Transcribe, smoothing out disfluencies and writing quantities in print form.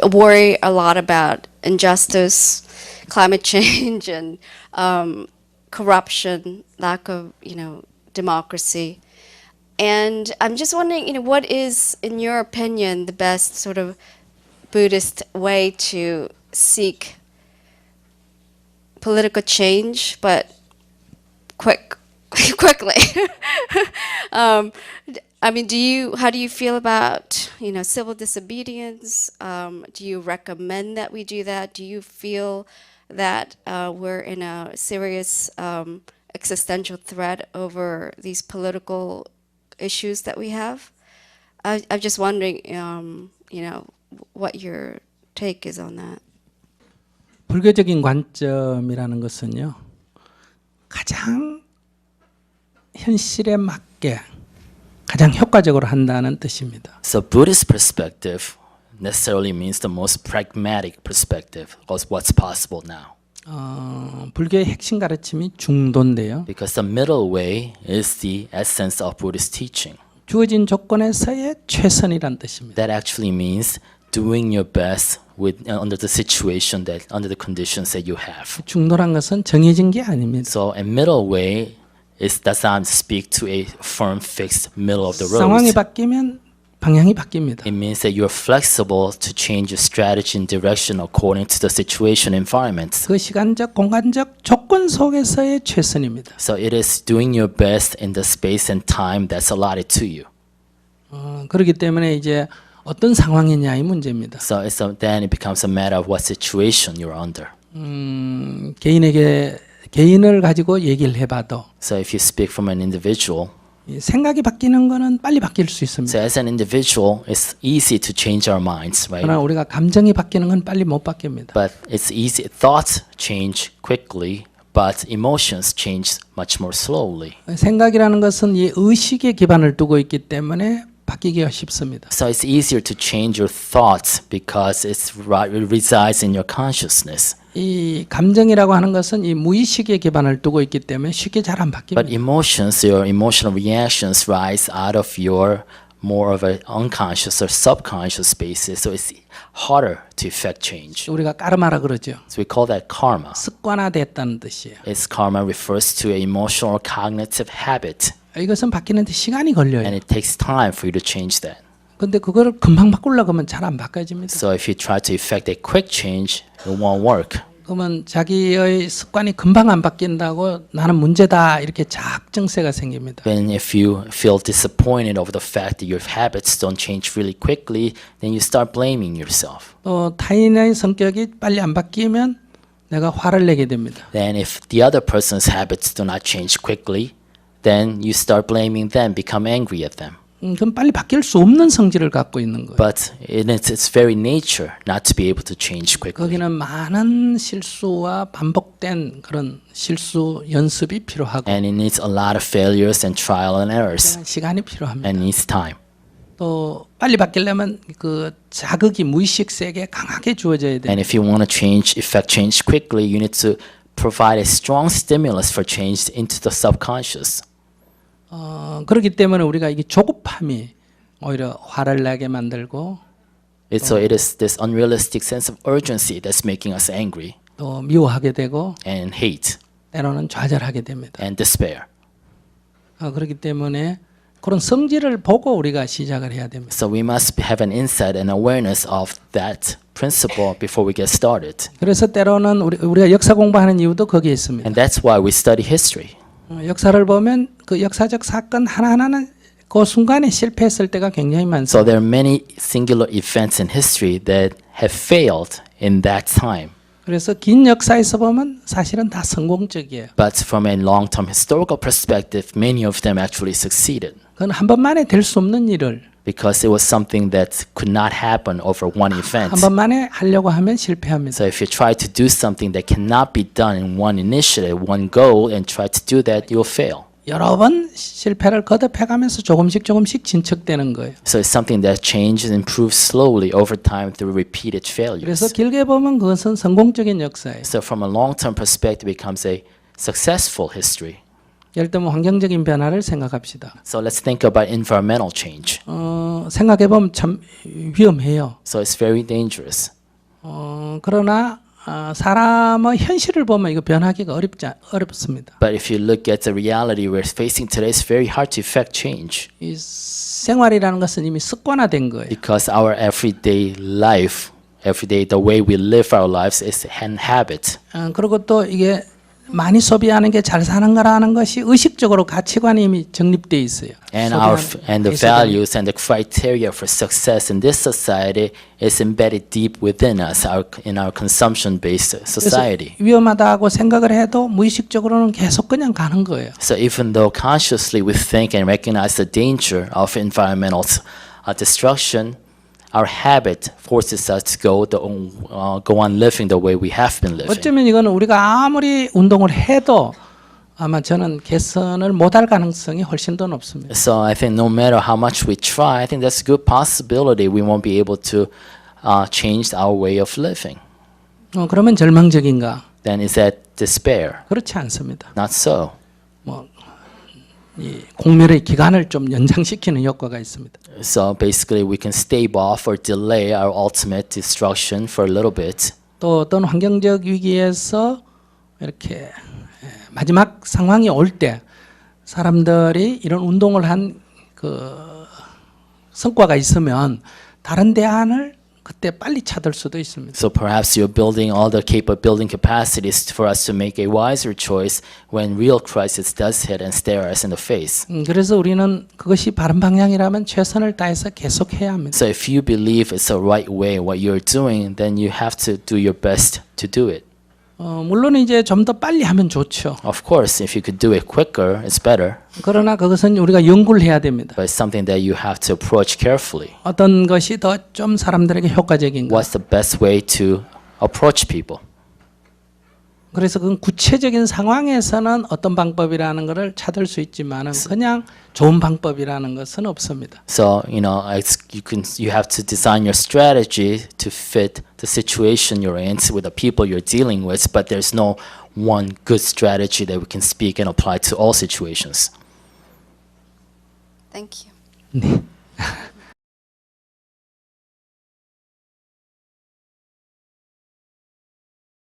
I worry a lot about injustice, climate change, and corruption, lack of, democracy. And I'm just wondering, what is, in your opinion, the best sort of Buddhist way to seek political change, but quickly? I mean, how do you feel about, civil disobedience? Do you recommend that we do that? Do you feel that we're in a serious existential threat over these political issues that we have? I'm just wondering, what your take is on that. 불교적인 관점이라는 것은요, 가장 현실에 맞게 가장 효과적으로 한다는 뜻입니다. So Buddhist perspective necessarily means the most pragmatic perspective of what's possible now. 불교의 핵심 가르침이 중도인데요. Because the middle way is the essence of Buddhist teaching. 주어진 조건에서의 최선이란 뜻입니다. That actually means doing your best under the situation under the conditions that you have. 중도란 것은 정해진 게 아닙니다. So a middle way does not speak to a firm, fixed middle of the road. 상황이 바뀌면 방향이 바뀝니다. It means that you're flexible to change your strategy and direction according to the situation, environment. 그 시간적, 공간적 조건 속에서의 최선입니다. So it is doing your best in the space and time that's allotted to you. 그렇기 때문에 이제 어떤 상황이냐의 문제입니다. So then it becomes a matter of what situation you're under. 개인을 가지고 얘기를 해봐도 So if you speak from an individual, 생각이 바뀌는 거는 빨리 바뀔 수 있습니다. so as an individual, it's easy to change our minds, right? 그러나 우리가 감정이 바뀌는 건 빨리 못 바뀝니다. But it's easy. Thoughts change quickly, but emotions change much more slowly. 생각이라는 것은 이 의식에 기반을 두고 있기 때문에 바뀌기가 쉽습니다. So it's easier to change your thoughts because it resides in your consciousness. 이 감정이라고 하는 것은 이 무의식에 기반을 두고 있기 때문에 쉽게 잘 안 바뀝니다. But emotions, your emotional reactions rise out of your more of an unconscious or subconscious basis. So it's harder to effect change. 우리가 까르마라 그러죠. So we call that karma. 습관화됐다는 뜻이에요. Its karma refers to an emotional or cognitive habit. 이것은 바뀌는데 시간이 걸려요. And it takes time for you to change that. 근데 그거를 금방 바꾸려고 하면 잘 안 바꿔집니다. So if you try to effect a quick change, it won't work. 그러면 자기의 습관이 금방 안 바뀐다고 나는 문제다 이렇게 자학증세가 생깁니다. Then if you feel disappointed over the fact that your habits don't change really quickly, then you start blaming yourself. 또 타인의 성격이 빨리 안 바뀌면 내가 화를 내게 됩니다. Then if the other person's habits do not change quickly, then you start blaming them, become angry at them. 그럼 빨리 바뀔 수 없는 성질을 갖고 있는 거예요. But in its very nature not to be able to change quickly. 거기는 많은 실수와 반복된 그런 실수 연습이 필요하고 And it needs a lot of failures and trial and errors. 시간이 필요합니다. And needs time. 또 빨리 바뀌려면 그 자극이 무의식 세계에 강하게 주어져야 돼요. And if you want to effect change quickly, you need to provide a strong stimulus for change into the subconscious. 그렇기 때문에 우리가 이게 조급함이 오히려 화를 나게 만들고 So it is this unrealistic sense of urgency that's making us angry 또 미워하게 되고 and hate 때로는 좌절하게 됩니다. and despair. 그렇기 때문에 그런 성질을 보고 우리가 시작을 해야 됩니다. So we must have an insight and awareness of that principle before we get started. 그래서 때로는 우리가 역사 공부하는 이유도 거기에 있습니다. And that's why we study history. 역사를 보면 그 역사적 사건 하나하나는 그 순간에 실패했을 때가 굉장히 많습니다. So there are many singular events in history that have failed in that time. 그래서 긴 역사에서 보면 사실은 다 성공적이에요. But from a long-term historical perspective, many of them actually succeeded. 그건 한 번만에 될 수 없는 일을 Because it was something that could not happen over one event. 한 번만에 하려고 하면 실패합니다. So if you try to do something that cannot be done in one initiative, one goal, and try to do that, you'll fail. 여러 번 실패를 거듭해가면서 조금씩 진척되는 거예요. So it's something that changes and improves slowly over time through repeated 그래서 failures. 길게 보면 그것은 성공적인 역사예요. So from a long-term perspective, it becomes a successful history. 예를 들면 환경적인 변화를 생각합시다. So let's think about environmental change. 생각해보면 참 위험해요. So it's very dangerous. 그러나 사람의 현실을 보면 이거 변하기가 어렵습니다. But if you look at the reality we're facing today, it's very hard to effect change. 이 생활이라는 것은 이미 습관화된 거예요. Because our everyday life, everyday the way we live our lives is an habit. 그리고 또 이게 많이 소비하는 게 잘 사는 거라는 것이 의식적으로 가치관이 이미 정립돼 있어요. And the 소비하는 values and the criteria for success in this society is embedded deep within us, in our consumption-based society. 위험하다고 생각을 해도 무의식적으로는 계속 그냥 가는 거예요. So even though consciously we think and recognize the danger of environmental destruction, our habit forces us to go on living the way we have been living. 어쩌면 이거는 우리가 아무리 운동을 해도 아마 저는 개선을 못할 가능성이 훨씬 더 높습니다. So I think no matter how much we try, I think there's a good possibility we won't be able to change our way of living. 그러면 절망적인가? Then is that despair? 그렇지 않습니다. Not so. 이 공멸의 기간을 좀 연장시키는 효과가 있습니다. So basically we can stave off or delay our ultimate destruction for a little bit. 또 어떤 환경적 위기에서 이렇게 마지막 상황이 올 때 사람들이 이런 운동을 한 그 성과가 있으면 다른 대안을 그때 빨리 찾을 수도 있습니다. So perhaps you're building all the building capacities for us to make a wiser choice when real crisis does hit and stare us in the face. 그래서 우리는 그것이 바른 방향이라면 최선을 다해서 계속해야 합니다. So if you believe it's the right way what you're doing, then you have to do your best to do it. 물론 이제 좀 더 빨리 하면 좋죠. Of course, if you could do it quicker, it's better. 그러나 그것은 우리가 연구를 해야 됩니다. But it's something that you have to approach carefully. 어떤 것이 더 좀 사람들에게 효과적인가? What's the best way to approach people? 그래서 그 구체적인 상황에서는 어떤 방법이라는 것을 찾을 수 있지만은 그냥 좋은 방법이라는 것은 없습니다. So you have to design your strategy to fit the situation you're in with the people you're dealing with, but there's no one good strategy that we can speak and apply to all situations. Thank you.